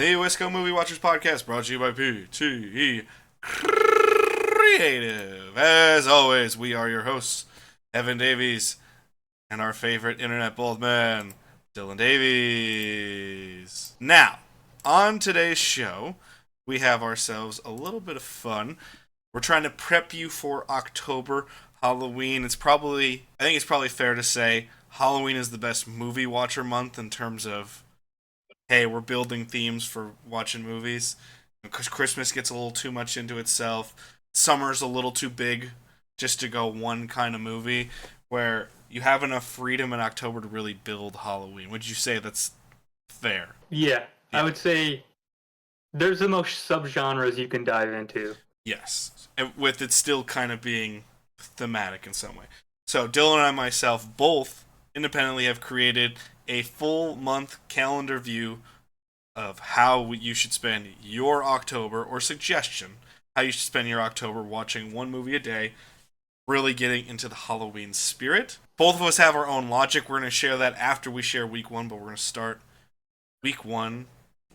The Wisco Movie Watchers Podcast, brought to you by PTE Creative. As always, we are your hosts, Evan Davies, and our favorite internet bald man, Dylan Davies. Now, on today's show, we have ourselves a little bit of fun. We're trying to prep you for October, Halloween. I think it's probably fair to say Halloween is the best movie watcher month in terms of, hey, we're building themes for watching movies. Because Christmas gets a little too much into itself. Summer's a little too big just to go one kind of movie. Where you have enough freedom in October to really build Halloween. Would you say that's fair? Yeah, I would say there's the most subgenres you can dive into. Yes. And with it still kind of being thematic in some way. So Dylan and I myself both independently have created a full month calendar view of how you should spend your October, or suggestion how you should spend your October watching one movie a day, really getting into the Halloween spirit. Both of us have our own logic. We're going to share that after we share week one, but we're going to start week one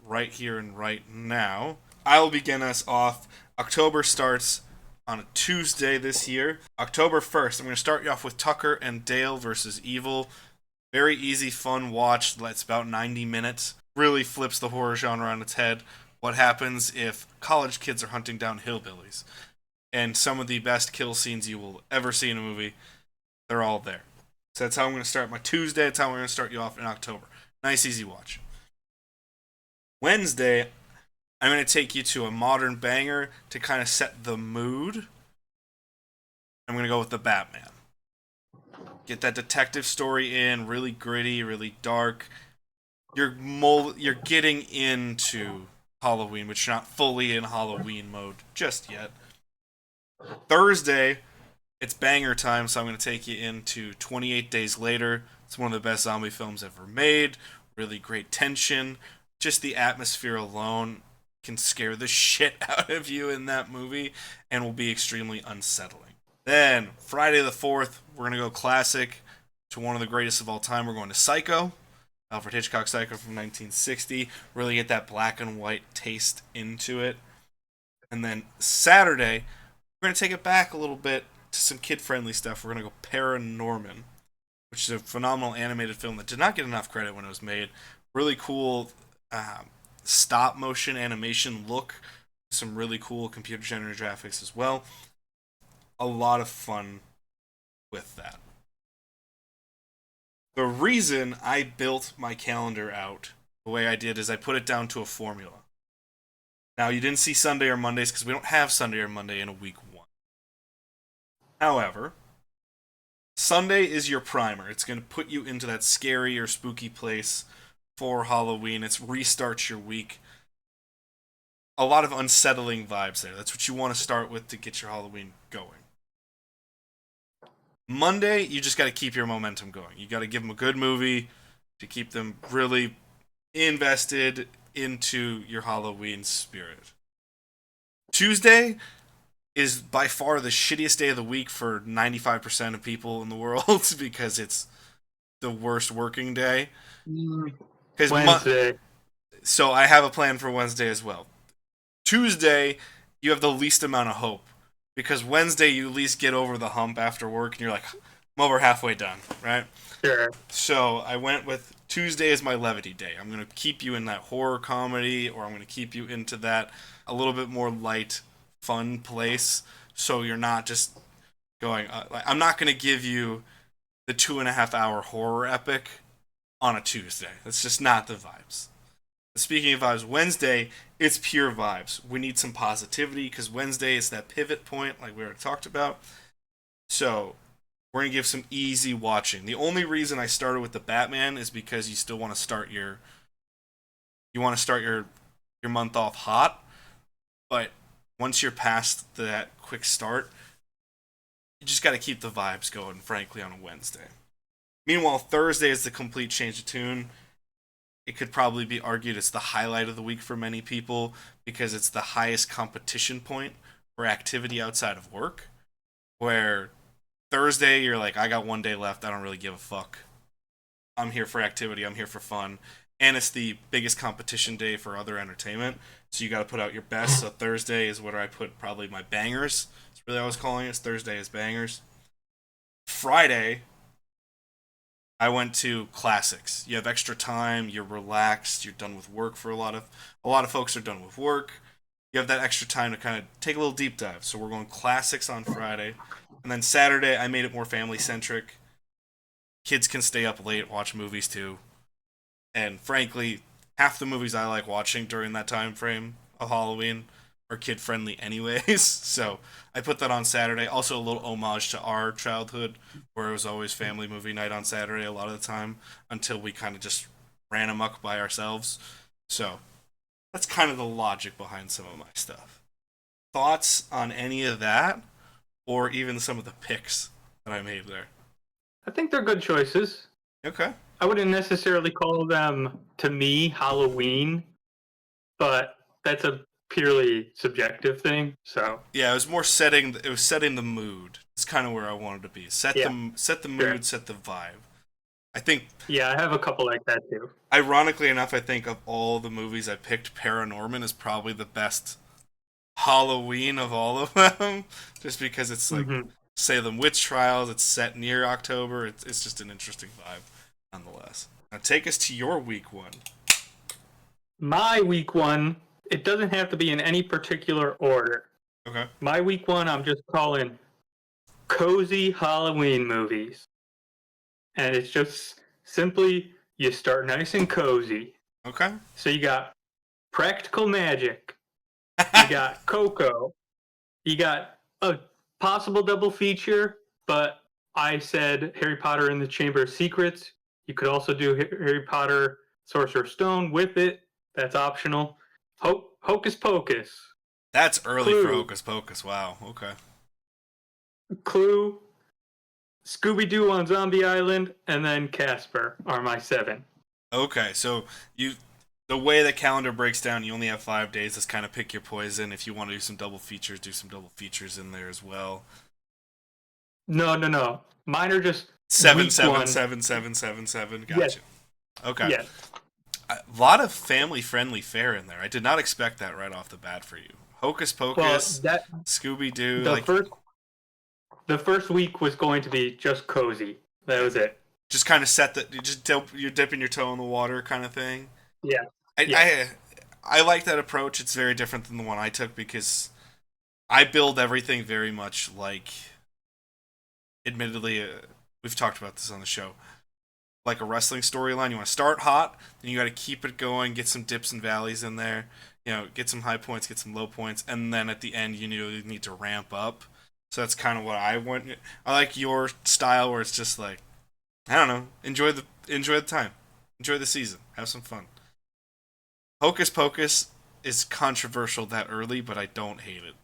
right here and right now. I will begin us off. October starts on a Tuesday this year. October 1st, I'm going to start you off with Tucker and Dale versus Evil. Very easy, fun watch. It's about 90 minutes. Really flips the horror genre on its head. What happens if college kids are hunting down hillbillies? And some of the best kill scenes you will ever see in a movie, they're all there. So that's how I'm going to start my Tuesday. That's how we're going to start you off in October. Nice, easy watch. Wednesday, I'm going to take you to a modern banger to kind of set the mood. I'm going to go with The Batman. Get that detective story in, really gritty, really dark. You're getting into Halloween, but you're not fully in Halloween mode just yet. Thursday, it's banger time, so I'm going to take you into 28 Days Later. It's one of the best zombie films ever made. Really great tension. Just the atmosphere alone can scare the shit out of you in that movie and will be extremely unsettling. Then, Friday the 4th, we're going to go classic to one of the greatest of all time. We're going to Psycho. Alfred Hitchcock Psycho from 1960. Really get that black and white taste into it. And then Saturday, we're going to take it back a little bit to some kid-friendly stuff. We're going to go Paranorman, which is a phenomenal animated film that did not get enough credit when it was made. Really cool stop-motion animation look. Some really cool computer-generated graphics as well. A lot of fun with that. The reason I built my calendar out the way I did is I put it down to a formula. Now, you didn't see Sunday or Mondays because we don't have Sunday or Monday in a week one. However, Sunday is your primer. It's going to put you into that scary or spooky place for Halloween. It restarts your week. A lot of unsettling vibes there. That's what you want to start with to get your Halloween going. Monday, you just got to keep your momentum going. You got to give them a good movie to keep them really invested into your Halloween spirit. Tuesday is by far the shittiest day of the week for 95% of people in the world because it's the worst working day. Wednesday. So I have a plan for Wednesday as well. Tuesday, you have the least amount of hope. Because Wednesday, you at least get over the hump after work, and you're like, I'm over halfway done, right? Sure. So I went with Tuesday as my levity day. I'm going to keep you in that horror comedy, or I'm going to keep you into that a little bit more light, fun place, so you're not just going... I'm not going to give you the 2.5-hour horror epic on a Tuesday. That's just not the vibes. Speaking of vibes, Wednesday, it's pure vibes. We need some positivity because Wednesday is that pivot point like we already talked about. So we're going to give some easy watching. The only reason I started with the Batman is because you still want to start your month off hot. But once you're past that quick start, you just got to keep the vibes going, frankly, on a Wednesday. Meanwhile, Thursday is the complete change of tune. It could probably be argued it's the highlight of the week for many people because it's the highest competition point for activity outside of work. Where Thursday, you're like, I got one day left. I don't really give a fuck. I'm here for activity. I'm here for fun. and it's the biggest competition day for other entertainment. So you got to put out your best. So Thursday is where I put probably my bangers. That's really what I was calling it. Thursday is bangers. Friday, I went to classics. You have extra time. You're relaxed. You're done with work for a lot of folks are done with work. You have that extra time to kind of take a little deep dive. So we're going classics on Friday, and then Saturday I made it more family centric. Kids can stay up late, watch movies too. And frankly, half the movies I like watching during that time frame of Halloween are kid friendly anyways. So I put that on Saturday. Also a little homage to our childhood, where it was always family movie night on Saturday a lot of the time, until we kind of just ran amok by ourselves. So that's kind of the logic behind some of my stuff. Thoughts on any of that, or even some of the picks that I made there? I think they're good choices. Okay. I wouldn't necessarily call them, to me, Halloween, but that's a purely subjective thing. So Yeah, it was more setting. It was setting the mood. It's kind of where I wanted to be. Set the mood, sure. set the vibe. I think. Yeah, I have a couple like that too. Ironically enough, I think of all the movies I picked, Paranorman is probably the best Halloween of all of them, just because it's like Salem witch trials. It's set near October. It's just an interesting vibe, nonetheless. Now take us to your week one. My week one, it doesn't have to be in any particular order. Okay. My week one, I'm just calling cozy Halloween movies. And it's just simply, you start nice and cozy. Okay. So you got Practical Magic. You got Coco. You got a possible double feature, but I said Harry Potter and the Chamber of Secrets. You could also do Harry Potter Sorcerer's Stone with it. That's optional. Hocus Pocus. That's early Clue. for Hocus Pocus. Wow. Okay. Clue. Scooby-Doo on Zombie Island, and then Casper are my 7. Okay, so the way the calendar breaks down, you only have 5 days. Just kind of pick your poison. If you want to do some double features, do some double features in there as well. No. Mine are just 7, 7, 7, 7, 7, 7. Gotcha. Yes. Okay. Yes. A lot of family-friendly fare in there. I did not expect that right off the bat for you. Hocus Pocus, Scooby-Doo. The first week was going to be just cozy. That was it. Just kind of set that. You're dipping your toe in the water kind of thing. Yeah. I like that approach. It's very different than the one I took because I build everything very much like. Admittedly, we've talked about this on the show. Like a wrestling storyline, you want to start hot, then you got to keep it going, get some dips and valleys in there. You know, get some high points, get some low points, and then at the end you need to ramp up. So that's kind of what I want. I like your style where it's just like, I don't know, enjoy the time, enjoy the season, have some fun. Hocus Pocus is controversial that early, but I don't hate it.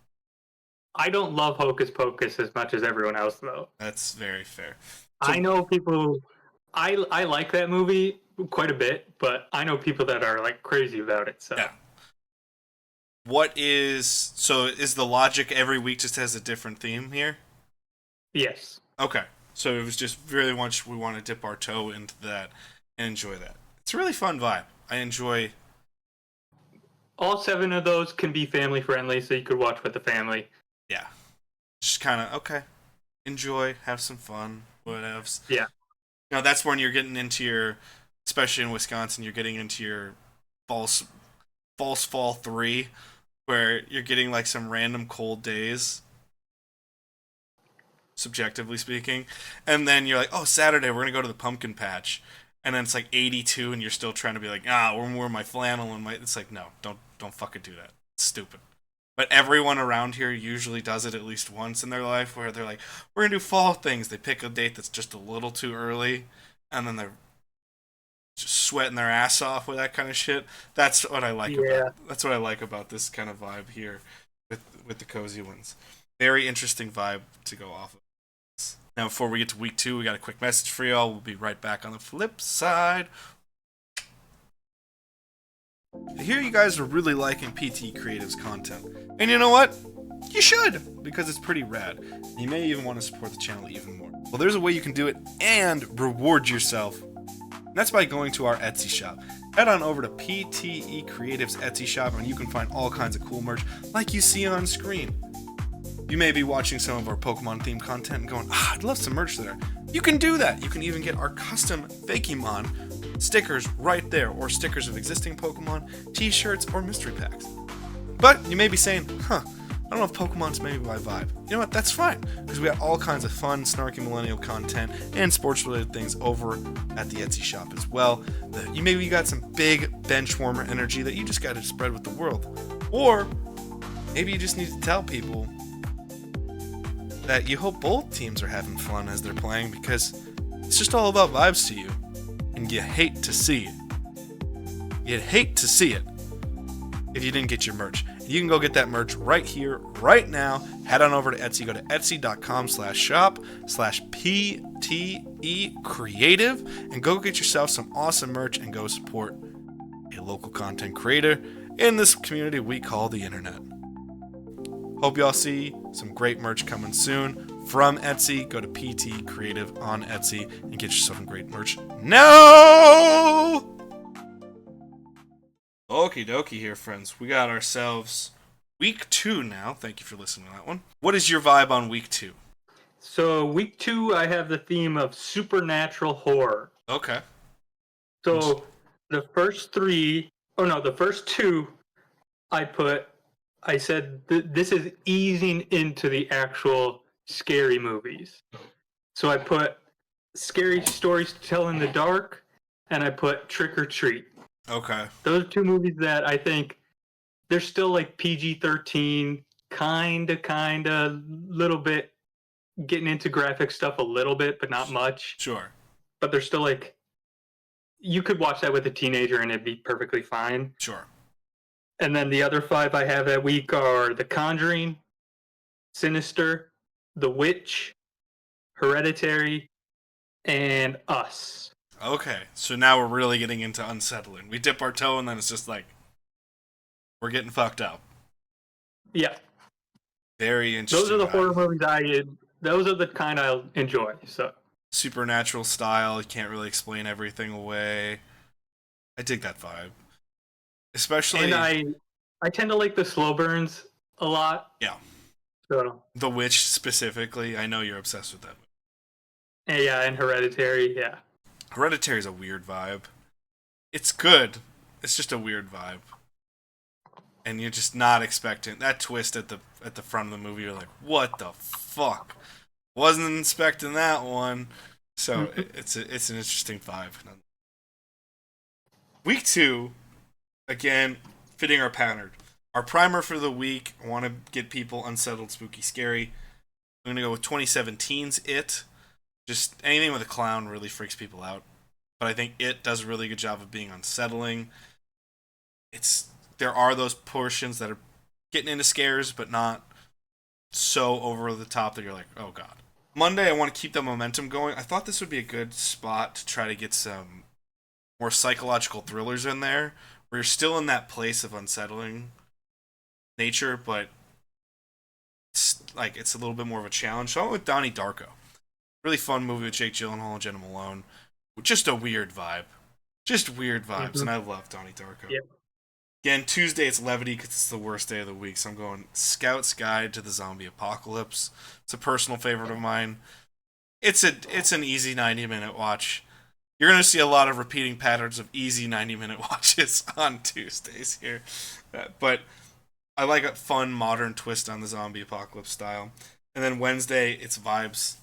I don't love Hocus Pocus as much as everyone else, though. That's very fair. So, I know people. I like that movie quite a bit, but I know people that are like crazy about it. So. Yeah. Is the logic every week just has a different theme here? Yes. Okay. So it was just really much we want to dip our toe into that and enjoy that. It's a really fun vibe. I enjoy. All 7 of those can be family friendly, so you could watch with the family. Yeah. Just kind of, okay. Enjoy, have some fun, whatever. Yeah. Now that's when you're getting into your, especially in Wisconsin, you're getting into your false fall 3, where you're getting like some random cold days, subjectively speaking, and then you're like, oh, Saturday we're gonna go to the pumpkin patch, and then it's like 82, and you're still trying to be like, wear my flannel and my. It's like, no, don't fucking do that. It's stupid. But everyone around here usually does it at least once in their life, where they're like, we're gonna do fall things. They pick a date that's just a little too early, and then they're just sweating their ass off with that kind of shit. That's what I like That's what I like about this kind of vibe here with the cozy ones. Very interesting vibe to go off of. Now, before we get to week 2, we got a quick message for y'all. We'll be right back on the flip side. I hear you guys are really liking PT Creative's content. And you know what? You should, because it's pretty rad. You may even want to support the channel even more. Well, there's a way you can do it and reward yourself. And that's by going to our Etsy shop. Head on over to PTE Creative's Etsy shop and you can find all kinds of cool merch like you see on screen. You may be watching some of our Pokemon themed content and going, I'd love some merch there. You can do that. You can even get our custom Fakemon stickers right there, or stickers of existing Pokemon, t-shirts, or mystery packs. But you may be saying, I don't know if Pokemon's maybe my vibe. You know what? That's fine, because we got all kinds of fun, snarky millennial content and sports-related things over at the Etsy shop as well. You maybe got some big bench warmer energy that you just got to spread with the world. Or maybe you just need to tell people that you hope both teams are having fun as they're playing, because it's just all about vibes to you, and you hate to see it. You'd hate to see it if you didn't get your merch. You can go get that merch right here, right now. Head on over to Etsy. Go to etsy.com/shop/PTE Creative and go get yourself some awesome merch and go support a local content creator in this community we call the internet. Hope y'all see some great merch coming soon from Etsy. Go to PT Creative on Etsy and get yourself some great merch. No! Okie dokie here, friends. We got ourselves week 2 now. Thank you for listening to that one. What is your vibe on week 2? So week 2, I have the theme of supernatural horror. Okay. So the first 2, I said this is easing into the actual scary movies. So I put Scary Stories to Tell in the Dark, and I put Trick or Treat. Okay. Those are 2 movies that I think they're still like PG-13, kinda, little bit getting into graphic stuff a little bit, but not much. Sure. But they're still like, you could watch that with a teenager and it'd be perfectly fine. Sure. And then the other 5 I have that week are The Conjuring, Sinister, The Witch, Hereditary, and Us. Okay, so now we're really getting into unsettling. We dip our toe and then it's just like, we're getting fucked up. Yeah. Very interesting. Those are the horror movies those are the kind I enjoy. So supernatural style, you can't really explain everything away. I dig that vibe. Especially, and I tend to like the slow burns a lot. Yeah. So The Witch specifically, I know you're obsessed with that. Yeah, and Hereditary, yeah. Hereditary is a weird vibe. It's good. It's just a weird vibe. And you're just not expecting that twist at the front of the movie. You're like, what the fuck? Wasn't expecting that one. So it's an interesting vibe. Week 2, again, fitting our pattern. Our primer for the week, I want to get people unsettled, spooky, scary. I'm going to go with 2017's It. Just anything with a clown really freaks people out. But I think It does a really good job of being unsettling. There are those portions that are getting into scares, but not so over the top that you're like, oh god. Monday, I want to keep the momentum going. I thought this would be a good spot to try to get some more psychological thrillers in there, where you're still in that place of unsettling nature, but it's a little bit more of a challenge. So I went with Donnie Darko. Really fun movie with Jake Gyllenhaal and Jenna Malone. Just a weird vibe. Just weird vibes, and I love Donnie Darko. Yep. Again, Tuesday it's levity because it's the worst day of the week, so I'm going Scout's Guide to the Zombie Apocalypse. It's a personal favorite of mine. It's an easy 90-minute watch. You're going to see a lot of repeating patterns of easy 90-minute watches on Tuesdays here. But I like a fun, modern twist on the zombie apocalypse style. And then Wednesday, it's vibes.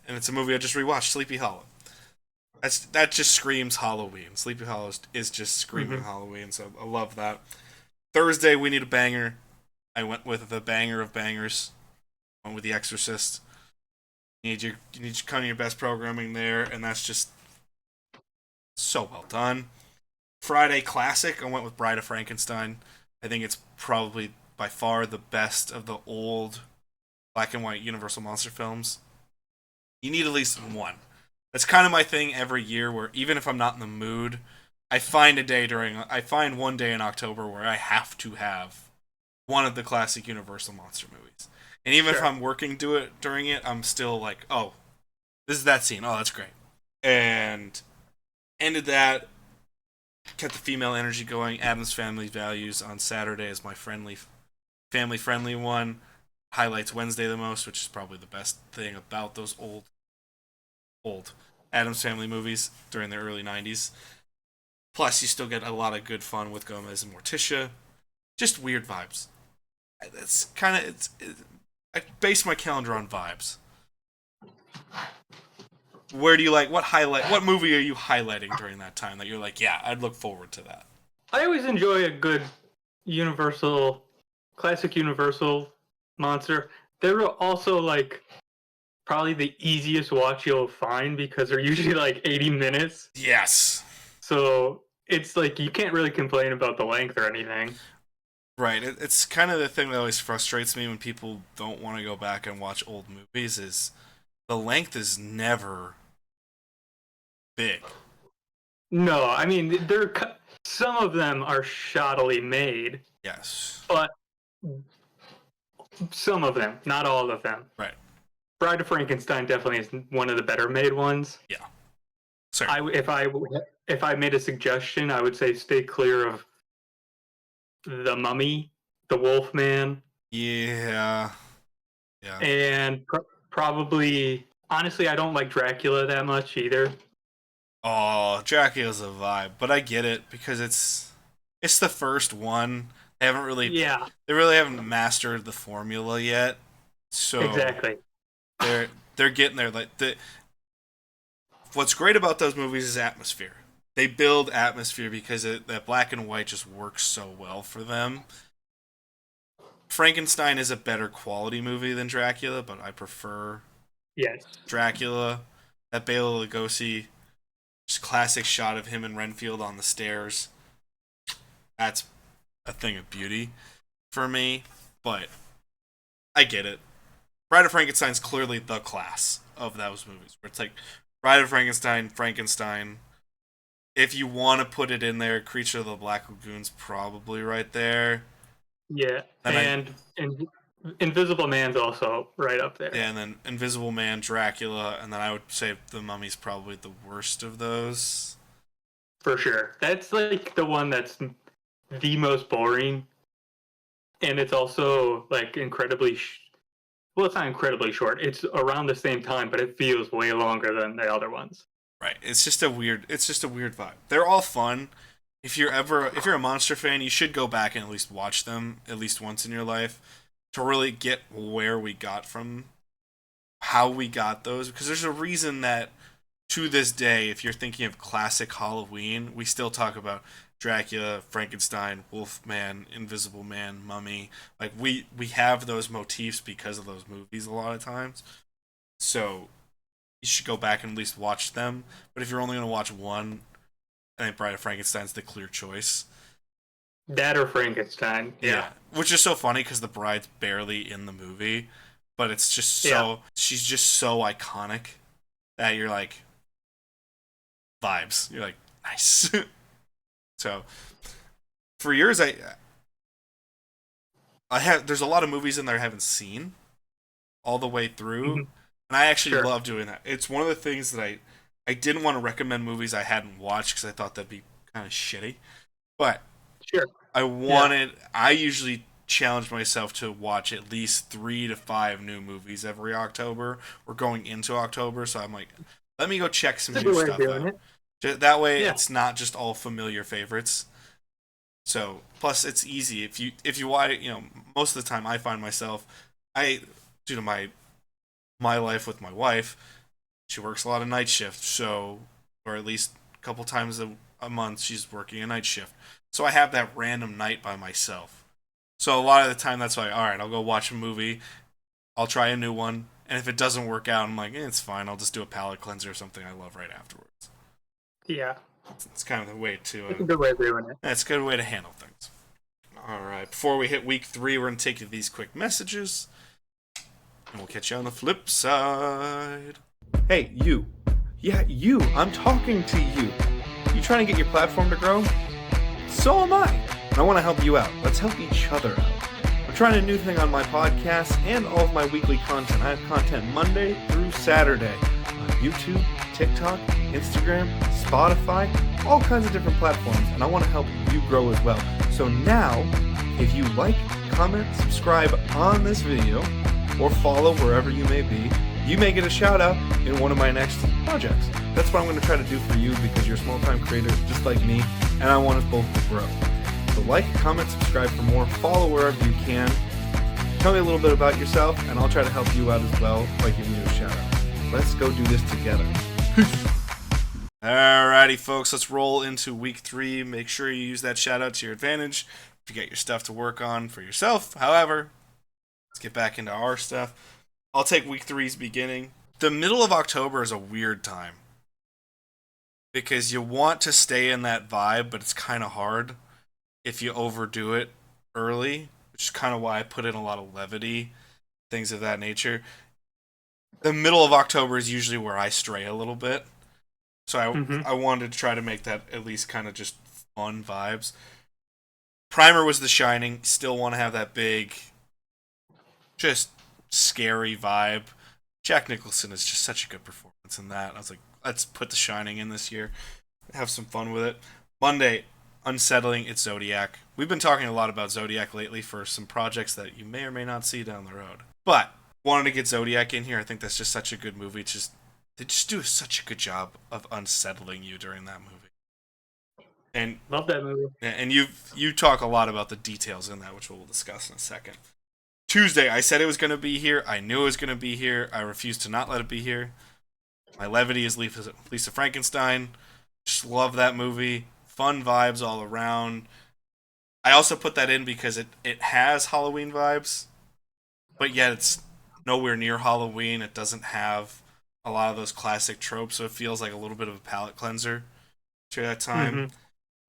And it's a movie I just rewatched, Sleepy Hollow. That just screams Halloween. Sleepy Hollow is just screaming Halloween, so I love that. Thursday, we need a banger. I went with the banger of bangers. I went with The Exorcist. You need kind of your best programming there, and that's just so well done. Friday, classic. I went with Bride of Frankenstein. I think it's probably by far the best of the old black and white Universal monster films. You need at least one. That's kind of my thing every year, where even if I'm not in the mood, I find one day in October where I have to have one of the classic Universal monster movies. And even if I'm working during it, I'm still like, oh, this is that scene. Oh, that's great. And ended that kept the female energy going. Addams Family Values on Saturday is my family friendly one. Highlights Wednesday the most, which is probably the best thing about those old Addams Family movies during the early 90s. Plus, you still get a lot of good fun with Gomez and Morticia. Just weird vibes. That's kind of I base my calendar on vibes. Where do you like what movie are you highlighting during that time that you're like, yeah, I'd look forward to that? I always enjoy a good classic Universal monster. They're also like probably the easiest watch you'll find because they're usually like 80 minutes. Yes. So it's like you can't really complain about the length or anything. Right. It's kind of the thing that always frustrates me when people don't want to go back and watch old movies is the length is never big. No, I mean some of them are shoddily made. Yes. But some of them, not all of them. Right. Bride of Frankenstein definitely is one of the better made ones. Yeah. Sorry. If I made a suggestion, I would say stay clear of The Mummy, The Wolfman. Yeah. Yeah. And probably, honestly, I don't like Dracula that much either. Oh, Dracula's a vibe, but I get it because it's the first one. They really haven't mastered the formula yet. So exactly. They're getting there. Like what's great about those movies is atmosphere. They build atmosphere because that black and white just works so well for them. Frankenstein is a better quality movie than Dracula, but I prefer Dracula. That Bela Lugosi, just classic shot of him and Renfield on the stairs. That's a thing of beauty for me, but I get it. Bride of Frankenstein's clearly the class of those movies, where it's like Bride of Frankenstein. If you want to put it in there, Creature of the Black Lagoon's probably right there. Yeah, and Invisible Man's also right up there. Yeah, and then Invisible Man, Dracula, and then I would say The Mummy's probably the worst of those. For sure. That's like the one that's the most boring. And it's also like incredibly... well, it's not incredibly short. It's around the same time, but it feels way longer than the other ones. Right. It's just a weird vibe. They're all fun. If you're a monster fan, you should go back and at least watch them at least once in your life to really get where we got from, how we got those. Because there's a reason that to this day, if you're thinking of classic Halloween, we still talk about Dracula, Frankenstein, Wolfman, Invisible Man, Mummy. Like we have those motifs because of those movies a lot of times. So you should go back and at least watch them. But if you're only going to watch one, I think Bride of Frankenstein's the clear choice. That or Frankenstein. Yeah. Which is so funny because the bride's barely in the movie, but it's just so she's just so iconic that you're like vibes. You're like nice. So for years I have there's a lot of movies in there I haven't seen all the way through, and I actually love doing that. It's one of the things that I didn't want to recommend movies I hadn't watched because I thought that'd be kind of shitty, but I usually challenge myself to watch at least 3 to 5 new movies every October. We're going into October, so I'm like, let me go check some new stuff out. That way, it's not just all familiar favorites. So, plus it's easy if you watch. Most of the time I find myself, due to my life with my wife, she works a lot of night shift, so or at least a couple times a month she's working a night shift. So I have that random night by myself. So a lot of the time that's why, all right, I'll go watch a movie. I'll try a new one. And if it doesn't work out, I'm like, it's fine. I'll just do a palate cleanser or something I love right afterwards. Yeah. It's kind of the way to... It's a good way of doing it. That's a good way to handle things. All right. Before we hit week 3, we're going to take these quick messages. And we'll catch you on the flip side. Hey, you. Yeah, you. I'm talking to you. You trying to get your platform to grow? So am I. And I want to help you out. Let's help each other out. I'm trying a new thing on my podcast and all of my weekly content. I have content Monday through Saturday on YouTube, TikTok, Instagram, Spotify, all kinds of different platforms, and I want to help you grow as well. So now, if you like, comment, subscribe on this video, or follow wherever you may be, you may get a shout out in one of my next projects. That's what I'm going to try to do for you because you're a small-time creator just like me, and I want us both to grow. So like, comment, subscribe for more, follow wherever you can. Tell me a little bit about yourself, and I'll try to help you out as well by giving you a shout out. Let's go do this together. Peace. Alrighty, folks, let's roll into week 3. Make sure you use that shout out to your advantage to get your stuff to work on for yourself. However, let's get back into our stuff. I'll take week 3's beginning. The middle of October is a weird time because you want to stay in that vibe, but it's kind of hard if you overdo it early, which is kind of why I put in a lot of levity, things of that nature. The middle of October is usually where I stray a little bit. So I wanted to try to make that at least kind of just fun vibes. Primer was The Shining. Still want to have that big, just scary vibe. Jack Nicholson is just such a good performance in that. I was like, let's put The Shining in this year. Have some fun with it. Monday, unsettling. It's Zodiac. We've been talking a lot about Zodiac lately for some projects that you may or may not see down the road. But wanted to get Zodiac in here. I think that's just such a good movie. They just do such a good job of unsettling you during that movie. And love that movie. And you talk a lot about the details in that, which we'll discuss in a second. Tuesday, I said it was going to be here. I knew it was going to be here. I refused to not let it be here. My levity is Lisa Frankenstein. Just love that movie. Fun vibes all around. I also put that in because it has Halloween vibes, but yet it's nowhere near Halloween. It doesn't have a lot of those classic tropes, so it feels like a little bit of a palate cleanser to that time. Mm-hmm.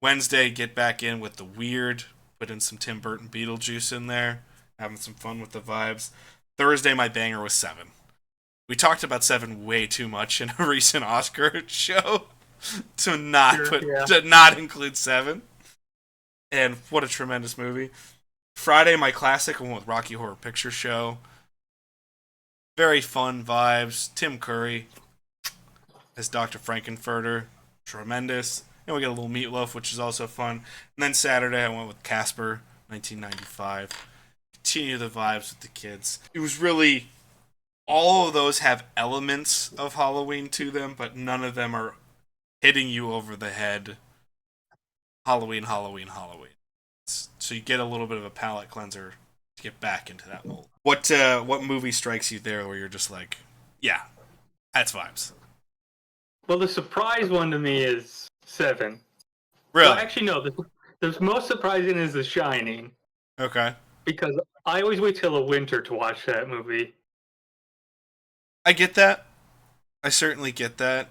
Wednesday, get back in with the weird, put in some Tim Burton Beetlejuice in there, having some fun with the vibes. Thursday, my banger was Seven. We talked about Seven way too much in a recent Oscar show to not include Seven. And what a tremendous movie. Friday, my classic, I went with Rocky Horror Picture Show. Very fun vibes. Tim Curry as Dr. Frankenfurter. Tremendous. And we get a little Meatloaf, which is also fun. And then Saturday, I went with Casper, 1995. Continue the vibes with the kids. It was really... all of those have elements of Halloween to them, but none of them are hitting you over the head. Halloween. So you get a little bit of a palate cleanser to get back into that mold. What movie strikes you there where you're just like, yeah, that's vibes? Well, the surprise one to me is Seven. Really? Well, actually, no. The most surprising is The Shining. Okay. Because I always wait till the winter to watch that movie. I get that. I certainly get that.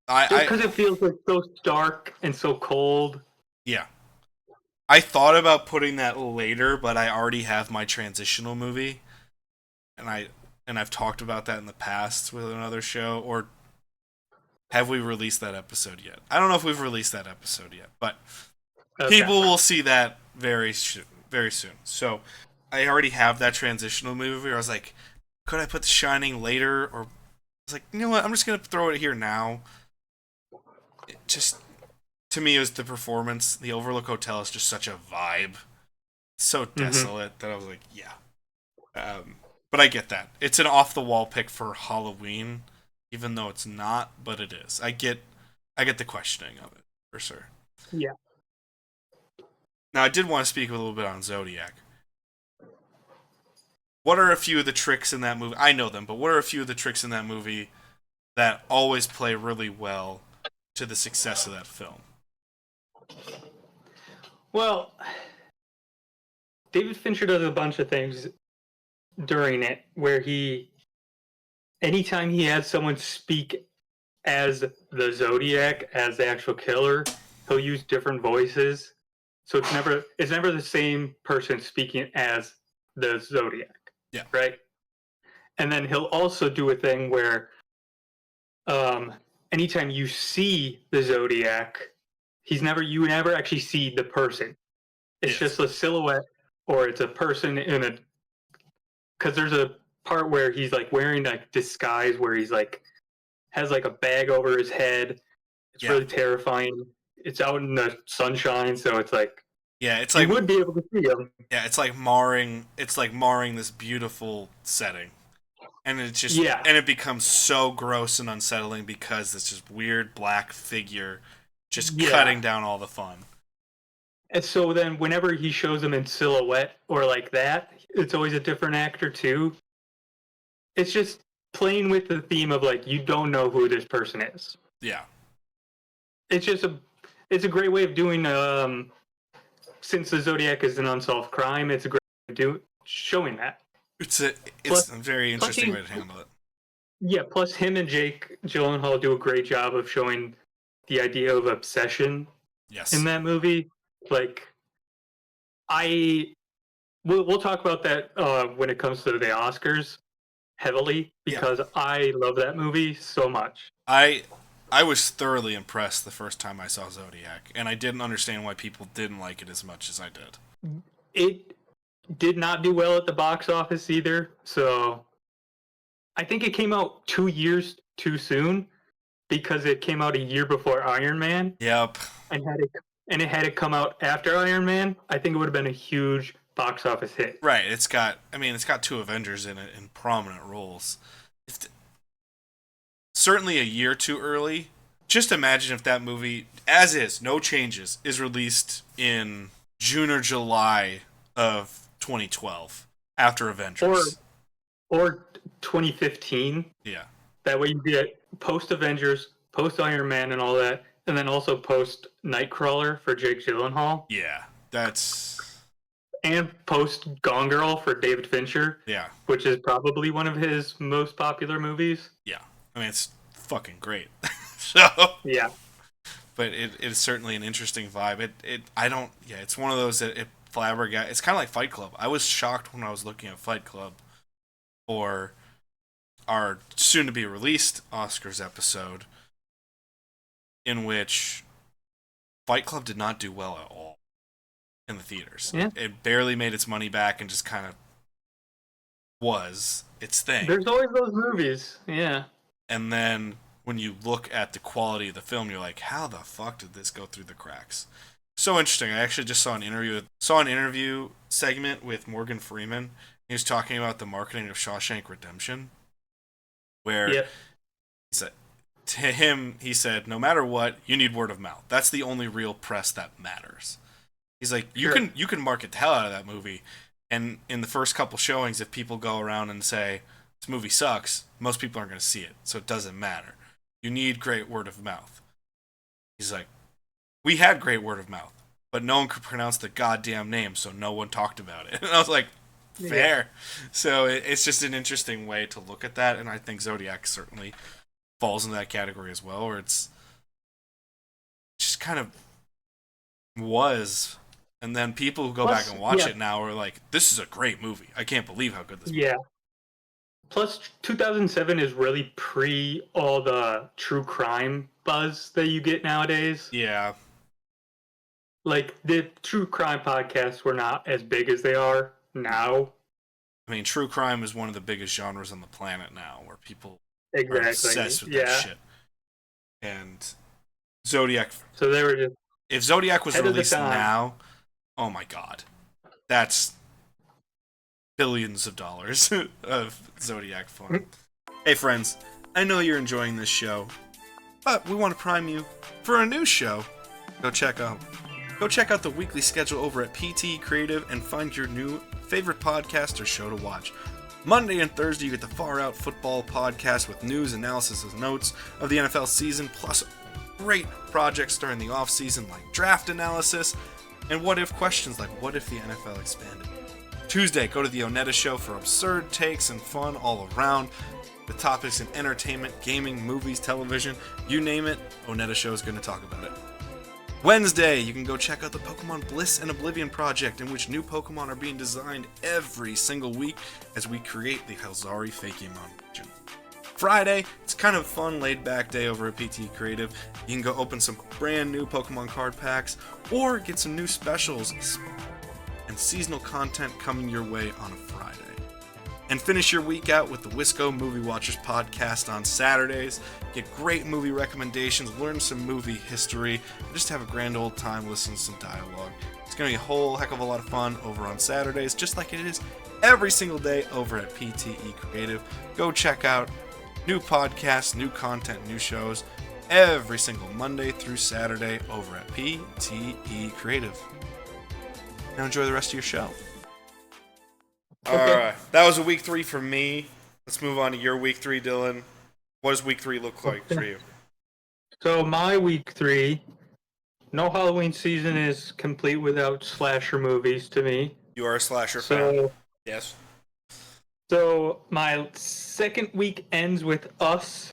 Because it feels like so dark and so cold. Yeah. I thought about putting that later, but I already have my transitional movie. And I've talked about that in the past with another show. Or have we released that episode yet? I don't know if we've released that episode yet, but people will see that very soon. So I already have that transitional movie where I was like, could I put The Shining later? Or I was like, you know what? I'm just going to throw it here now. It just, to me, it was the performance. The Overlook Hotel is just such a vibe. It's so desolate that I was like, yeah. But I get that. It's an off-the-wall pick for Halloween, even though it's not, but it is. I get the questioning of it, for sure. Yeah. Now, I did want to speak a little bit on Zodiac. What are a few of the tricks in that movie? I know them, but what are a few of the tricks in that movie that always play really well to the success of that film? Well, David Fincher does a bunch of things during it where anytime he has someone speak as the Zodiac, as the actual killer, he'll use different voices. So it's never the same person speaking as the Zodiac. Yeah. Right? And then he'll also do a thing where anytime you see the Zodiac, you never actually see the person. It's just a silhouette or it's a person in a, because there's a part where he's like wearing like disguise where he's like has like a bag over his head. It's really terrifying. It's out in the sunshine, so it's like it's you like would be able to see him. Yeah, it's like marring this beautiful setting. And it just and it becomes so gross and unsettling because it's just weird black figure just cutting down all the fun. And so then whenever he shows them in silhouette or like that, it's always a different actor too. It's just playing with the theme of like you don't know who this person is. Yeah. It's a great way of doing since the Zodiac is an unsolved crime, it's a great way of showing that. It's a very interesting way to handle it. Yeah, plus him and Jake Gyllenhaal do a great job of showing the idea of obsession in that movie. Like, we'll talk about that when it comes to the Oscars heavily because I love that movie so much. I was thoroughly impressed the first time I saw Zodiac, and I didn't understand why people didn't like it as much as I did. It did not do well at the box office either, so I think it came out 2 years too soon because it came out a year before Iron Man. Yep. And had it come out after Iron Man, I think it would have been a huge box office hit. Right. It's got 2 Avengers in it in prominent roles. Certainly a year too early. Just imagine if that movie, as is, no changes, is released in June or July of 2012 after Avengers. Or 2015. Yeah. That way you get post Avengers, post Iron Man and all that, and then also post Nightcrawler for Jake Gyllenhaal. Yeah. And post Gone Girl for David Fincher. Yeah. Which is probably one of his most popular movies. Yeah. I mean, it's fucking great. So. Yeah. But it is certainly an interesting vibe. It's one of those that it flabbergasted. It's kind of like Fight Club. I was shocked when I was looking at Fight Club for our soon-to-be released Oscars episode, in which Fight Club did not do well at all in the theaters. Yeah. It barely made its money back and just kind of was its thing. There's always those movies, yeah. And then when you look at the quality of the film, you're like, how the fuck did this go through the cracks? So interesting. I actually just saw an interview segment with Morgan Freeman. He was talking about the marketing of Shawshank Redemption, where he said, no matter what, you need word of mouth. That's the only real press that matters. He's like, you can market the hell out of that movie, and in the first couple showings, if people go around and say this movie sucks, most people aren't going to see it, so it doesn't matter. You need great word of mouth. He's like, we had great word of mouth, but no one could pronounce the goddamn name, so no one talked about it. And I was like, fair. Yeah. So it's just an interesting way to look at that, and I think Zodiac certainly falls into that category as well, where it's just kind of was, and then people who go back and watch it now are like, this is a great movie. I can't believe how good this movie is. Plus, 2007 is really pre all the true crime buzz that you get nowadays. Yeah. Like, the true crime podcasts were not as big as they are now. I mean, true crime is one of the biggest genres on the planet now, where people are obsessed with that shit. And Zodiac. So they were just. If Zodiac was released now, oh my god. That's billions of dollars of Zodiac fun. Hey friends, I know you're enjoying this show, but we want to prime you for a new show. Go check out the weekly schedule over at PT Creative and find your new favorite podcast or show to watch. Monday and Thursday you get the Far Out Football podcast with news, analysis, and notes of the NFL season, plus great projects during the off season like draft analysis and what if questions like what if the NFL expanded. Tuesday, go to the ONETA Show for absurd takes and fun all around. The topics in entertainment, gaming, movies, television, you name it, ONETA Show is going to talk about it. Wednesday, you can go check out the Pokemon Bliss Oblivion Project, in which new Pokemon are being designed every single week as we create the Halzari Fakemon region. Friday, it's kind of a fun, laid-back day over at PT Creative. You can go open some brand new Pokemon card packs, or get some new specials and seasonal content coming your way on a Friday. And finish your week out with the Wisco Movie Watchers podcast on Saturdays. Get great movie recommendations, learn some movie history, and just have a grand old time listening to some dialogue. It's going to be a whole heck of a lot of fun over on Saturdays, just like it is every single day over at PTE Creative. Go check out new podcasts, new content, new shows every single Monday through Saturday over at PTE Creative. Now enjoy the rest of your show. Okay. Alright, that was a week 3 for me. Let's move on to your week 3, Dylan. What does week 3 look like for you? So my week 3, no Halloween season is complete without slasher movies to me. You are a slasher fan? Yes. So my second week ends with Us,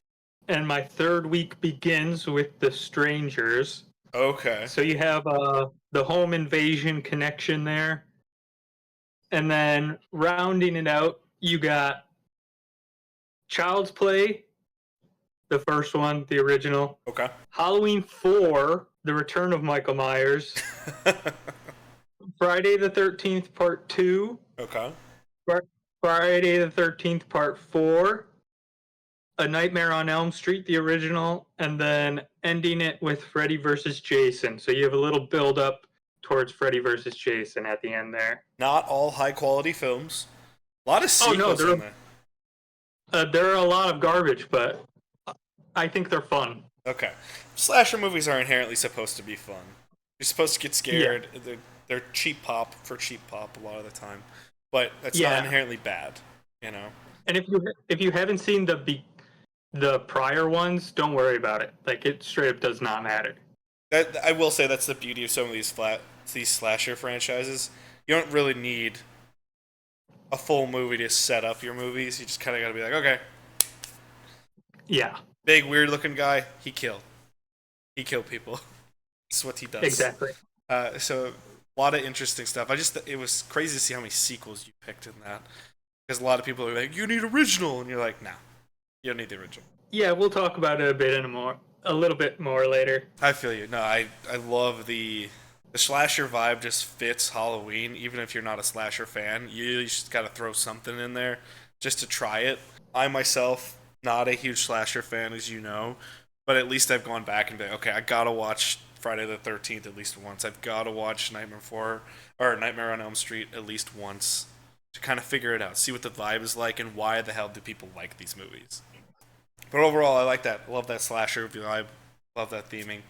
and my third week begins with The Strangers. Okay. So you have the home invasion connection there. And then rounding it out, you got Child's Play, the first one, the original. Okay. Halloween 4, The Return of Michael Myers. Friday the 13th, Part 2. Okay. Friday the 13th, Part 4. A Nightmare on Elm Street, the original. And then ending it with Freddy vs. Jason. So you have a little build up towards Freddy vs. Jason at the end there. Not all high quality films. A lot of sequels in there. There are a lot of garbage, but I think they're fun. Okay. Slasher movies are inherently supposed to be fun. You're supposed to get scared. Yeah. They're cheap pop for cheap pop a lot of the time. But that's not inherently bad, you know? And if you haven't seen the prior ones, don't worry about it. Like, it straight up does not matter. I will say that's the beauty of some of these slasher franchises. You don't really need a full movie to set up your movies. You just kind of got to be like, okay. Yeah. Big, weird-looking guy, he killed people. That's what he does. Exactly. So, a lot of interesting stuff. It was crazy to see how many sequels you picked in that. Because a lot of people are like, you need original. And you're like, nah, you don't need the original. Yeah, we'll talk about it a little bit more later. I feel you. No, I love the slasher vibe. Just fits Halloween. Even if you're not a slasher fan, you just got to throw something in there just to try it. I myself, not a huge slasher fan, as you know, but at least I've gone back and been, okay, I gotta watch Friday the 13th at least once. I've gotta watch Nightmare on Elm Street at least once to kind of figure it out, see what the vibe is like, and why the hell do people like these movies. But overall, I like that. I love that slasher vibe. Love that theming.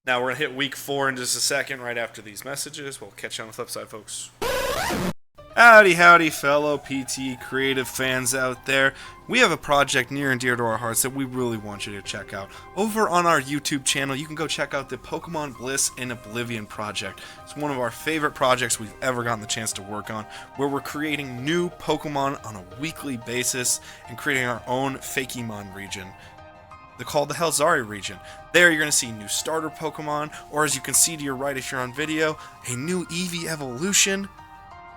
Now we're going to hit week 4 in just a second, right after these messages. We'll catch you on the flip side, folks. Howdy, fellow PT Creative fans out there. We have a project near and dear to our hearts that we really want you to check out. Over on our YouTube channel, you can go check out the Pokemon Bliss Oblivion Project. It's one of our favorite projects we've ever gotten the chance to work on, where we're creating new Pokemon on a weekly basis and creating our own Fakemon region. They're called the Helzari region. There you're going to see new starter Pokemon, or as you can see to your right if you're on video, a new Eevee evolution.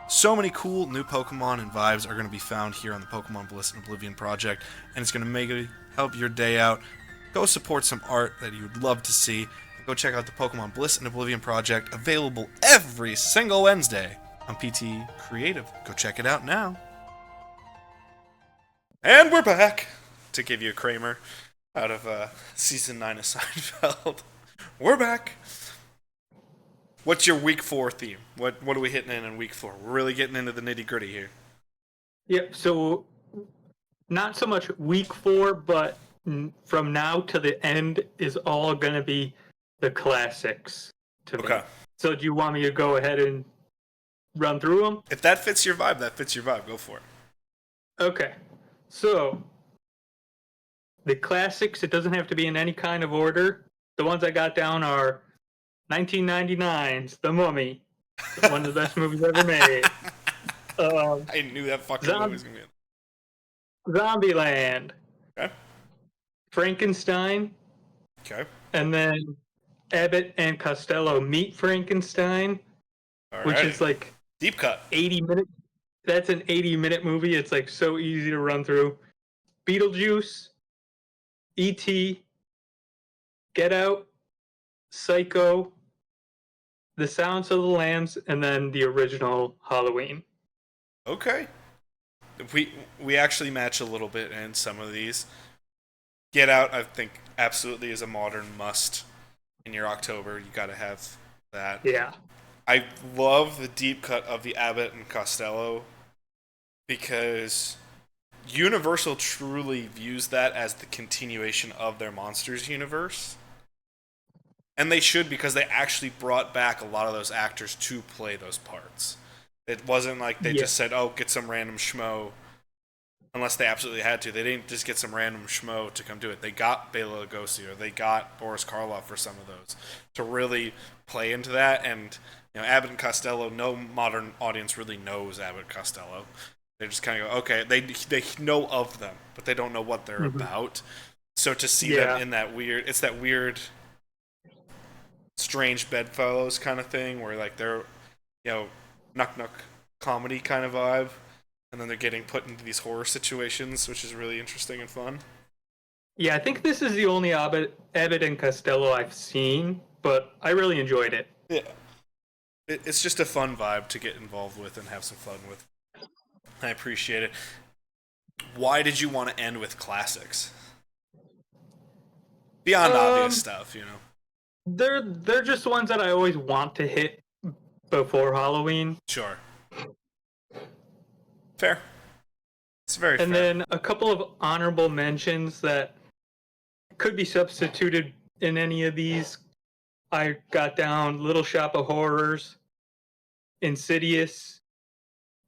So many cool new Pokemon and vibes are going to be found here on the Pokemon Bliss Oblivion Project, and it's going to help your day out. Go support some art that you'd love to see. Go check out the Pokemon Bliss Oblivion Project, available every single Wednesday on PT Creative. Go check it out now. And we're back to give you a Kramer out of Season 9 of Seinfeld. We're back. What's your week 4 theme? What are we hitting in week 4? We're really getting into the nitty-gritty here. Yep, so not so much week 4, but from now to the end is all going to be the classics to me. So do you want me to go ahead and run through them? If that fits your vibe, Go for it. Okay. So the classics, it doesn't have to be in any kind of order. The ones I got down are 1999's The Mummy, one of the best movies ever made. I knew that fucking movie was going to be Zombieland. Okay. Frankenstein. Okay. And then Abbott and Costello Meet Frankenstein, which is like deep cut. 80 minutes. That's an 80-minute movie. It's like so easy to run through. Beetlejuice, E.T., Get Out, Psycho, The Silence of the Lambs, and then the original Halloween. Okay. We actually match a little bit in some of these. Get Out, I think, absolutely is a modern must in your October. You got to have that. Yeah. I love the deep cut of the Abbott and Costello because Universal truly views that as the continuation of their Monsters universe. And they should, because they actually brought back a lot of those actors to play those parts. It wasn't like they just said, oh, get some random schmo, unless they absolutely had to. They didn't just get some random schmo to come do it. They got Bela Lugosi, or they got Boris Karloff for some of those to really play into that. And Abbott and Costello, no modern audience really knows Abbott and Costello. They just kind of go, okay, they know of them, but they don't know what they're about. So to see them in that weird, it's that weird, strange bedfellows kind of thing where like they're, knock comedy kind of vibe, and then they're getting put into these horror situations, which is really interesting and fun. Yeah, I think this is the only Abbott and Costello I've seen, but I really enjoyed it. Yeah. It's just a fun vibe to get involved with and have some fun with. I appreciate it. Why did you want to end with classics? Beyond obvious stuff, They're just ones that I always want to hit before Halloween. Sure. Fair. It's very fair. And then a couple of honorable mentions that could be substituted in any of these. I got down Little Shop of Horrors, Insidious,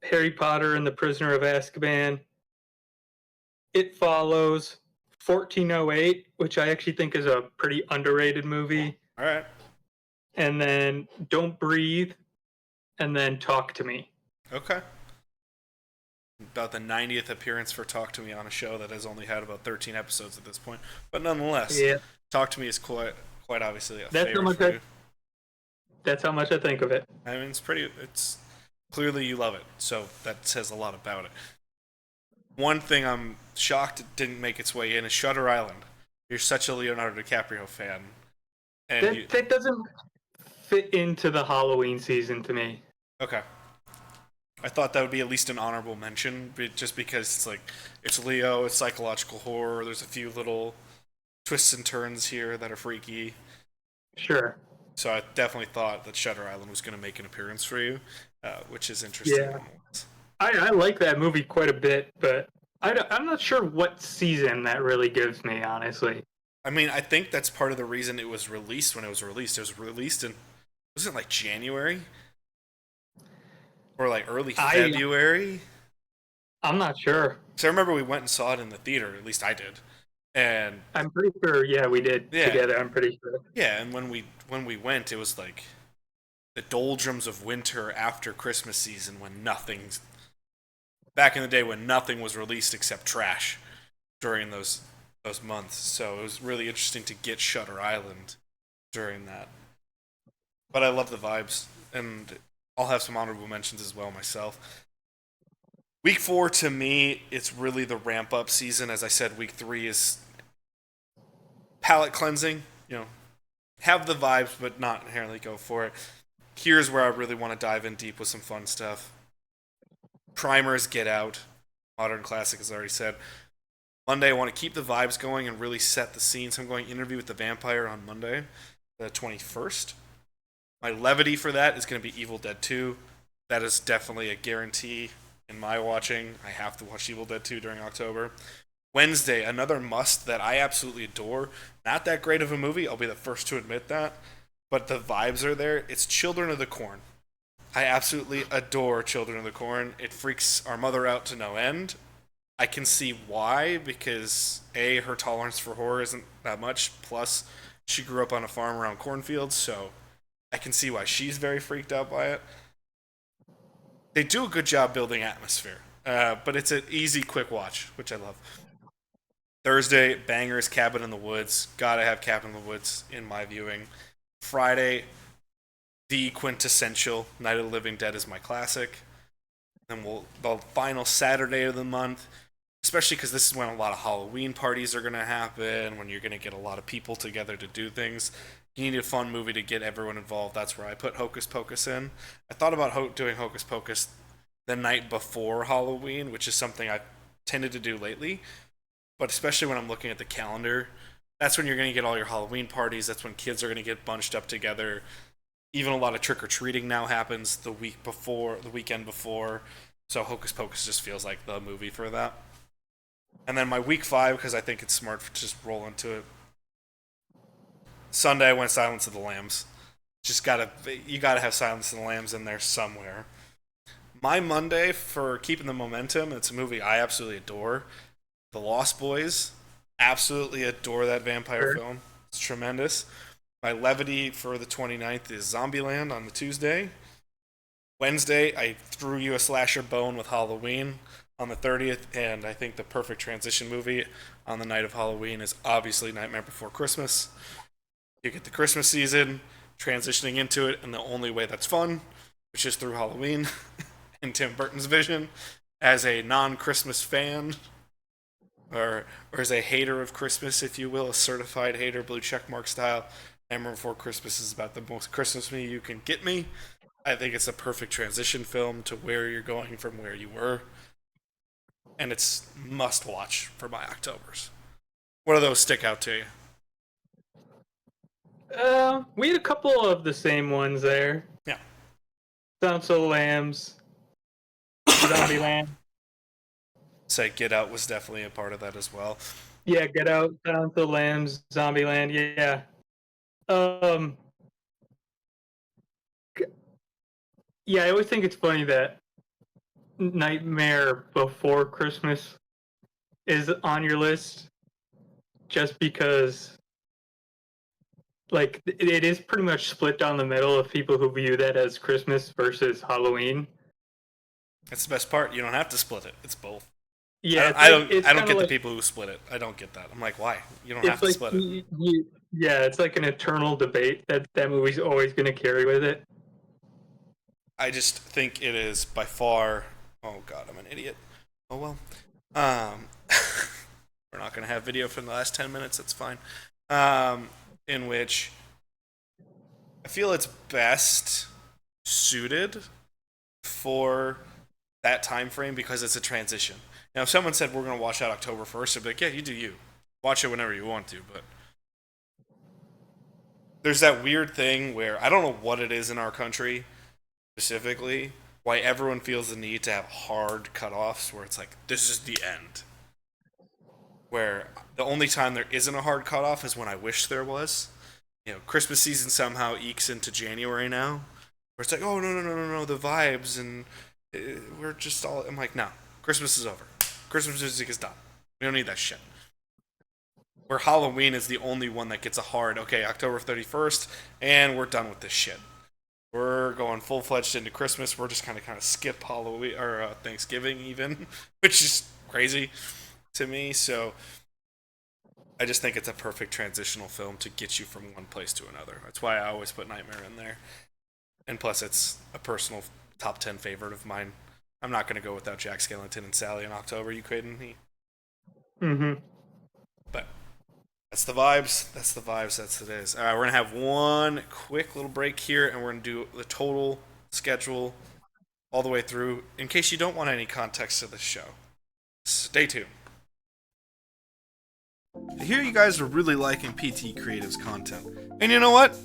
Harry Potter and the Prisoner of Azkaban, It Follows, 1408, which I actually think is a pretty underrated movie. All right. And then Don't Breathe, and then Talk to Me. Okay. About the 90th appearance for Talk to Me on a show that has only had about 13 episodes at this point. But nonetheless, Talk to Me is quite obviously a favorite for you. That's how much I think of it. I mean, it's clearly you love it, so that says a lot about it. One thing I'm shocked it didn't make its way in is Shutter Island. You're such a Leonardo DiCaprio fan. And that doesn't fit into the Halloween season to me. Okay. I thought that would be at least an honorable mention, just because it's Leo, it's psychological horror, there's a few little twists and turns here that are freaky. Sure. So I definitely thought that Shutter Island was going to make an appearance for you, which is interesting. Yeah. I like that movie quite a bit, but I'm not sure what season that really gives me, honestly. I mean, I think that's part of the reason it was released when it was released. It was released in, wasn't it January? Or early February? I'm not sure. So I remember we went and saw it in the theater, at least I did. And I'm pretty sure, we did together, I'm pretty sure. Yeah, and when we went, it was like the doldrums of winter after Christmas season when nothing's... Back in the day when nothing was released except trash during those months. So it was really interesting to get Shutter Island during that. But I love the vibes, and I'll have some honorable mentions as well myself. Week 4, to me, it's really the ramp-up season. As I said, Week 3 is palate cleansing. Have the vibes, but not inherently go for it. Here's where I really want to dive in deep with some fun stuff. Primers, Get Out. Modern classic, as I already said. Monday, I want to keep the vibes going and really set the scene. So I'm going Interview with the Vampire on Monday, the 21st. My levity for that is going to be Evil Dead 2. That is definitely a guarantee in my watching. I have to watch Evil Dead 2 during October. Wednesday, another must that I absolutely adore. Not that great of a movie, I'll be the first to admit that. But the vibes are there. It's Children of the Corn. I absolutely adore Children of the Corn. It freaks our mother out to no end. I can see why, because A, her tolerance for horror isn't that much, plus she grew up on a farm around cornfields, so I can see why she's very freaked out by it. They do a good job building atmosphere, but it's an easy, quick watch, which I love. Thursday, bangers, Cabin in the Woods. Gotta have Cabin in the Woods in my viewing. Friday, the quintessential Night of the Living Dead is my classic. Then the final Saturday of the month, especially because this is when a lot of Halloween parties are going to happen, when you're going to get a lot of people together to do things. You need a fun movie to get everyone involved. That's where I put Hocus Pocus in. I thought about doing Hocus Pocus the night before Halloween, which is something I've tended to do lately. But especially when I'm looking at the calendar, that's when you're going to get all your Halloween parties. That's when kids are going to get bunched up together. Even a lot of trick-or-treating now happens the weekend before. So Hocus Pocus just feels like the movie for that. And then my week 5, because I think it's smart to just roll into it. Sunday I went Silence of the Lambs. You gotta have Silence of the Lambs in there somewhere. My Monday, for keeping the momentum, it's a movie I absolutely adore. The Lost Boys. Absolutely adore that vampire film. It's tremendous. My levity for the 29th is Zombieland on the Tuesday. Wednesday, I threw you a slasher bone with Halloween on the 30th, and I think the perfect transition movie on the night of Halloween is obviously Nightmare Before Christmas. You get the Christmas season, transitioning into it in the only way that's fun, which is through Halloween and Tim Burton's vision. As a non-Christmas fan, or as a hater of Christmas, if you will, a certified hater, blue checkmark style, Nightmare Before Christmas is about the most Christmas me you can get me. I think it's a perfect transition film to where you're going from where you were. And it's must watch for my Octobers. What do those stick out to you? We had a couple of the same ones there. Yeah. Silence of the Lambs, Zombieland. Say Get Out was definitely a part of that as well. Yeah, Get Out, Silence of the Lambs, Zombieland. Yeah. Yeah, I always think it's funny that Nightmare Before Christmas is on your list, just because, like, it is pretty much split down the middle of people who view that as Christmas versus Halloween. That's the best part. You don't have to split it. It's both. Yeah, I don't get like, the people who split it. I don't get that. I'm like, why? You don't have to like, split it. Yeah, it's like an eternal debate that movie's always going to carry with it. I just think it is by far. Oh God, I'm an idiot. Oh well. We're not going to have video for the last 10 minutes. That's fine. In which I feel it's best suited for that time frame because it's a transition. Now, if someone said we're going to watch that October 1st, I'd be like, yeah, you do you. Watch it whenever you want to, but there's that weird thing where I don't know what it is in our country specifically, why everyone feels the need to have hard cutoffs where it's like, this is the end. Where the only time there isn't a hard cutoff is when I wish there was. You know, Christmas season somehow ekes into January now, where it's like, oh, no, the vibes, and we're just all, I'm like, no, Christmas is over. Christmas music is done. We don't need that shit. Where Halloween is the only one that gets a hard, okay, October 31st, and we're done with this shit. We're going full-fledged into Christmas. We're just kind of skip Halloween, or Thanksgiving even, which is crazy to me. So I just think it's a perfect transitional film to get you from one place to another. That's why I always put Nightmare in there. And plus, it's a personal top 10 favorite of mine. I'm not going to go without Jack Skellington and Sally in October. You couldn't? Mm-hmm. But that's the vibes. That's what it is. All right, we're going to have one quick little break here, and we're going to do the total schedule all the way through, in case you don't want any context to this show. Stay tuned. I hear you guys are really liking PT Creative's content. And you know what?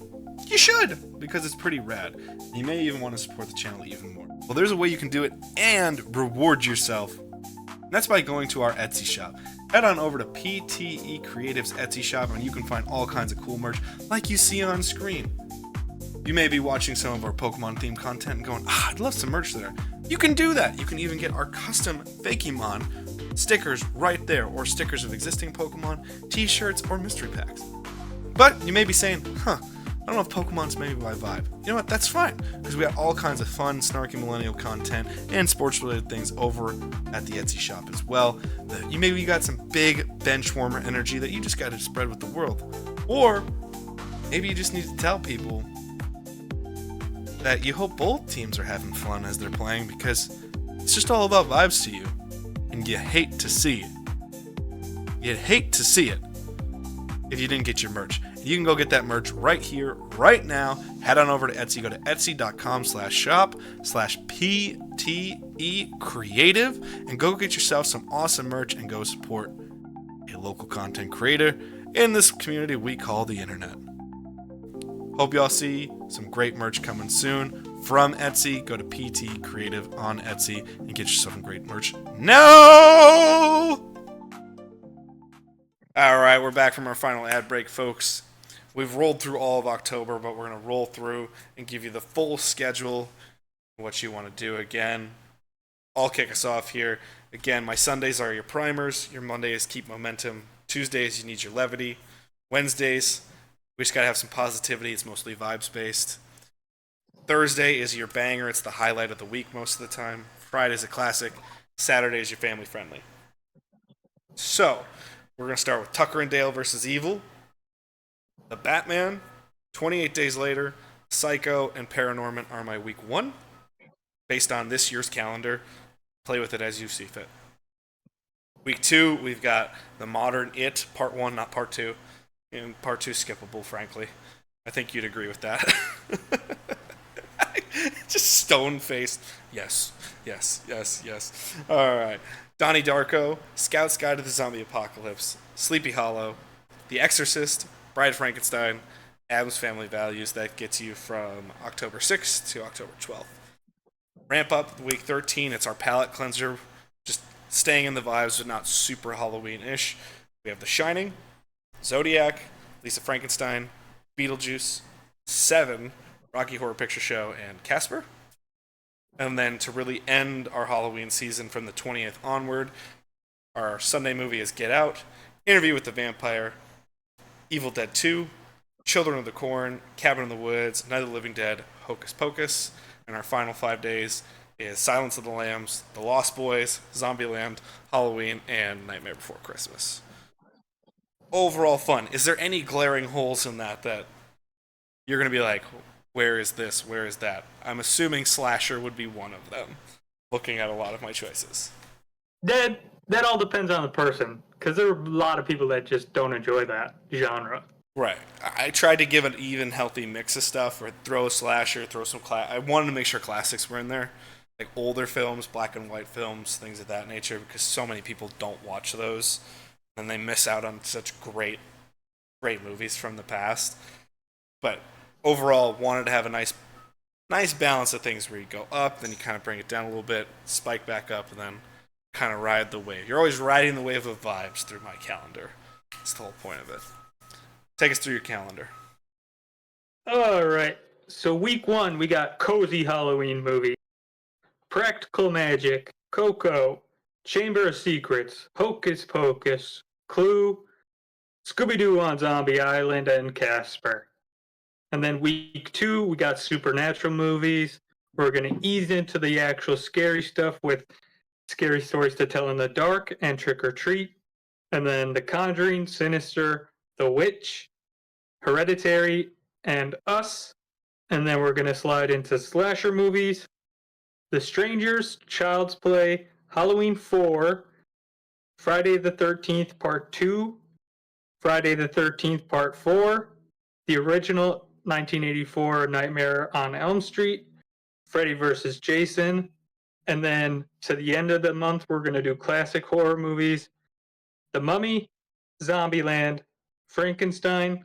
You should, because it's pretty rad. You may even want to support the channel even more. Well, there's a way you can do it and reward yourself. And that's by going to our Etsy shop. Head on over to PTE Creative's Etsy shop and you can find all kinds of cool merch like you see on screen. You may be watching some of our Pokemon themed content and going, I'd love some merch there. You can do that. You can even get our custom Fakemon stickers right there, or stickers of existing Pokemon, t-shirts, or mystery packs. But you may be saying, I don't know if Pokemon's maybe my vibe. You know what? That's fine, because we got all kinds of fun, snarky millennial content and sports-related things over at the Etsy shop as well. You maybe got some big bench warmer energy that you just got to spread with the world. Or maybe you just need to tell people that you hope both teams are having fun as they're playing, because it's just all about vibes to you. and you hate to see it. You'd hate to see it if you didn't get your merch. You can go get that merch right here, right now. Head on over to Etsy. Go to etsy.com/shop/PTE Creative and go get yourself some awesome merch and go support a local content creator in this community we call the internet. Hope y'all see some great merch coming soon from Etsy. Go to PT Creative on Etsy and get yourself some great merch. No! Alright, we're back from our final ad break, folks. We've rolled through all of October, but we're going to roll through and give you the full schedule, what you want to do again. I'll kick us off here. Again, my Sundays are your primers. Your Mondays keep momentum. Tuesdays, you need your levity. Wednesdays, we just got to have some positivity. It's mostly vibes-based. Thursday is your banger. It's the highlight of the week most of the time. Friday's a classic. Saturday is your family-friendly. So, we're going to start with Tucker and Dale versus Evil, The Batman, 28 Days Later, Psycho, and Paranorman are my week 1. Based on this year's calendar, play with it as you see fit. Week 2, we've got The Modern It, Part 1, not Part 2. And Part 2 skippable, frankly. I think you'd agree with that. Just stone-faced. Yes. All right. Donnie Darko, Scout's Guide to the Zombie Apocalypse, Sleepy Hollow, The Exorcist, Bride of Frankenstein, Addams Family Values. That gets you from October 6th to October 12th. Ramp up week 13. It's our palate cleanser. Just staying in the vibes, but not super Halloween-ish. We have The Shining, Zodiac, Lisa Frankenstein, Beetlejuice, Seven, Rocky Horror Picture Show, and Casper. And then to really end our Halloween season from the 20th onward, our Sunday movie is Get Out, Interview with the Vampire, Evil Dead 2, Children of the Corn, Cabin in the Woods, Night of the Living Dead, Hocus Pocus. And our final 5 days is Silence of the Lambs, The Lost Boys, Zombieland, Halloween, and Nightmare Before Christmas. Overall fun. Is there any glaring holes in that you're going to be like, where is this? Where is that? I'm assuming slasher would be one of them, looking at a lot of my choices. That all depends on the person, because there are a lot of people that just don't enjoy that genre. Right. I tried to give an even, healthy mix of stuff, or throw a slasher, throw some I wanted to make sure classics were in there, like older films, black and white films, things of that nature, because so many people don't watch those, and they miss out on such great movies from the past. But overall, wanted to have a nice balance of things where you go up, then you kind of bring it down a little bit, spike back up, and then kind of ride the wave. You're always riding the wave of vibes through my calendar. That's the whole point of it. Take us through your calendar. All right. So week 1, we got cozy Halloween movie, Practical Magic, Coco, Chamber of Secrets, Hocus Pocus, Clue, Scooby-Doo on Zombie Island, and Casper. And then week 2, we got supernatural movies. We're going to ease into the actual scary stuff with Scary Stories to Tell in the Dark and Trick or Treat. And then The Conjuring, Sinister, The Witch, Hereditary, and Us. And then we're going to slide into slasher movies, The Strangers, Child's Play, Halloween 4, Friday the 13th Part 2, Friday the 13th Part 4, the original 1984 Nightmare on Elm Street, Freddy vs. Jason, and then to the end of the month, we're going to do classic horror movies, The Mummy, Zombieland, Frankenstein,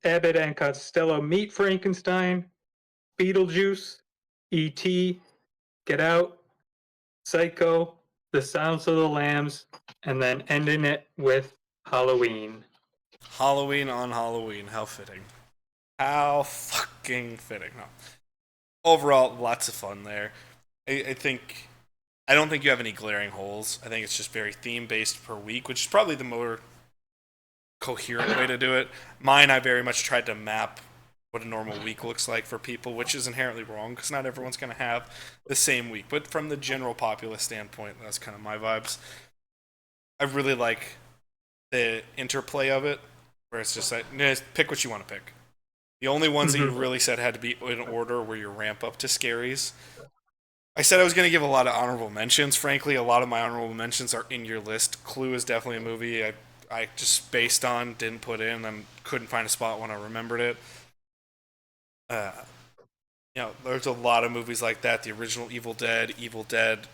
Abbott and Costello Meet Frankenstein, Beetlejuice, E.T., Get Out, Psycho, The Silence of the Lambs, and then ending it with Halloween. Halloween on Halloween. How fitting. How fucking fitting. No. Overall, lots of fun there. I don't think you have any glaring holes. I think it's just very theme-based per week, which is probably the more coherent way to do it. Mine, I very much tried to map what a normal week looks like for people, which is inherently wrong because not everyone's going to have the same week. But from the general populace standpoint, that's kind of my vibes. I really like the interplay of it, where it's just like, pick what you want to pick. The only ones that you really said had to be in order were your ramp up to scaries. I said I was going to give a lot of honorable mentions. Frankly, a lot of my honorable mentions are in your list. Clue is definitely a movie I just spaced on, didn't put in, and couldn't find a spot when I remembered it. There's a lot of movies like that. The original Evil Dead,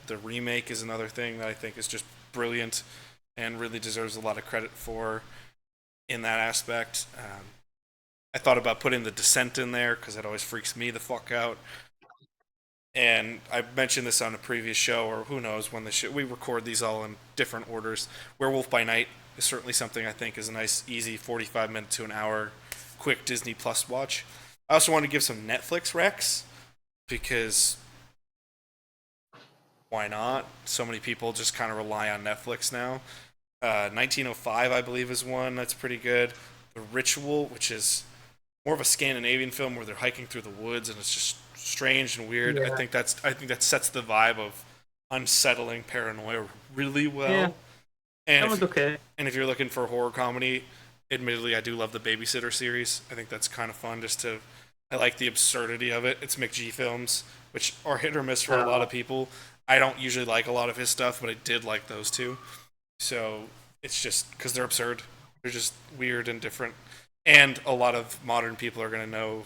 the remake is another thing that I think is just brilliant and really deserves a lot of credit for in that aspect. I thought about putting The Descent in there because it always freaks me the fuck out. And I mentioned this on a previous show, or who knows when we record these all in different orders. Werewolf by Night is certainly something I think is a nice, easy 45-minute to an hour quick Disney Plus watch. I also want to give some Netflix recs because why not? So many people just kind of rely on Netflix now. 1905, I believe, is one that's pretty good. The Ritual, which is more of a Scandinavian film where they're hiking through the woods and it's just strange and weird. Yeah. I think that sets the vibe of unsettling paranoia really well. Yeah. And that was okay. And if you're looking for a horror comedy, admittedly, I do love the Babysitter series. I think that's kind of fun. I like the absurdity of it. It's McG films, which are hit or miss for a lot of people. I don't usually like a lot of his stuff, but I did like those two. So it's just because they're absurd. They're just weird and different. And a lot of modern people are going to know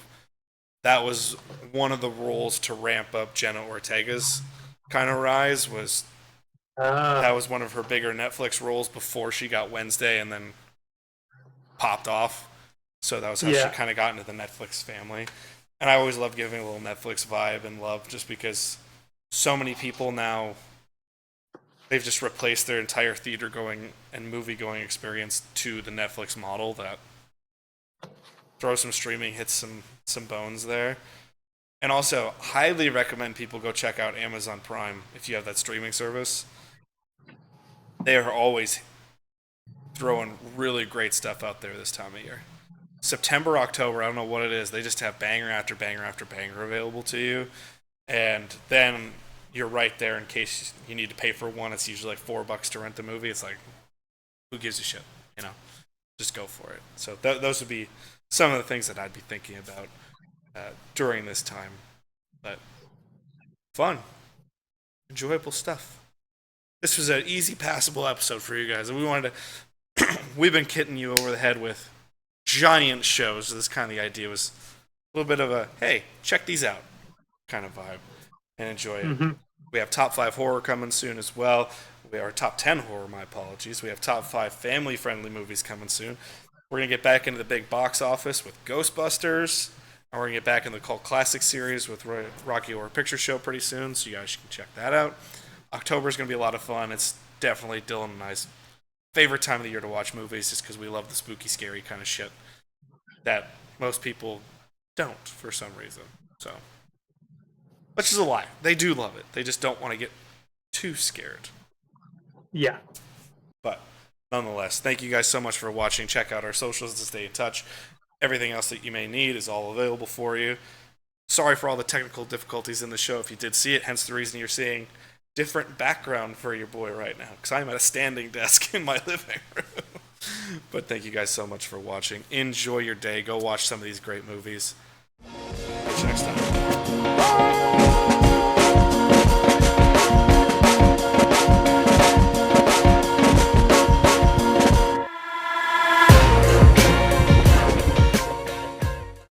that was one of the roles to ramp up Jenna Ortega's kind of rise. That was one of her bigger Netflix roles before she got Wednesday and then popped off. So that was how she kind of got into the Netflix family. And I always love giving a little Netflix vibe and love just because so many people now, they've just replaced their entire theater going and movie going experience to the Netflix model that throw some streaming, hits some bones there. And also, highly recommend people go check out Amazon Prime if you have that streaming service. They are always throwing really great stuff out there this time of year. September, October, I don't know what it is. They just have banger after banger after banger available to you. And then you're right there in case you need to pay for one. It's usually like $4 to rent the movie. It's like, who gives a shit? Just go for it. So those would be some of the things that I'd be thinking about during this time. But fun, enjoyable stuff. This was an easy, passable episode for you guys. And we've been hitting you over the head with giant shows. So this kind of the idea was a little bit of a, hey, check these out kind of vibe and enjoy it. Mm-hmm. We have top 5 horror coming soon as well. We are top 10 horror, my apologies. We have top 5 family-friendly movies coming soon. We're going to get back into the big box office with Ghostbusters. And we're going to get back in the cult classic series with Rocky Horror Picture Show pretty soon, so you guys can check that out. October is going to be a lot of fun. It's definitely Dylan and I's favorite time of the year to watch movies just because we love the spooky, scary kind of shit that most people don't for some reason. So, which is a lie. They do love it. They just don't want to get too scared. Yeah. But nonetheless, thank you guys so much for watching. Check out our socials to stay in touch. Everything else that you may need is all available for you. Sorry for all the technical difficulties in the show if you did see it, hence the reason you're seeing different background for your boy right now, because I'm at a standing desk in my living room. But thank you guys so much for watching. Enjoy your day. Go watch some of these great movies. Catch you next time.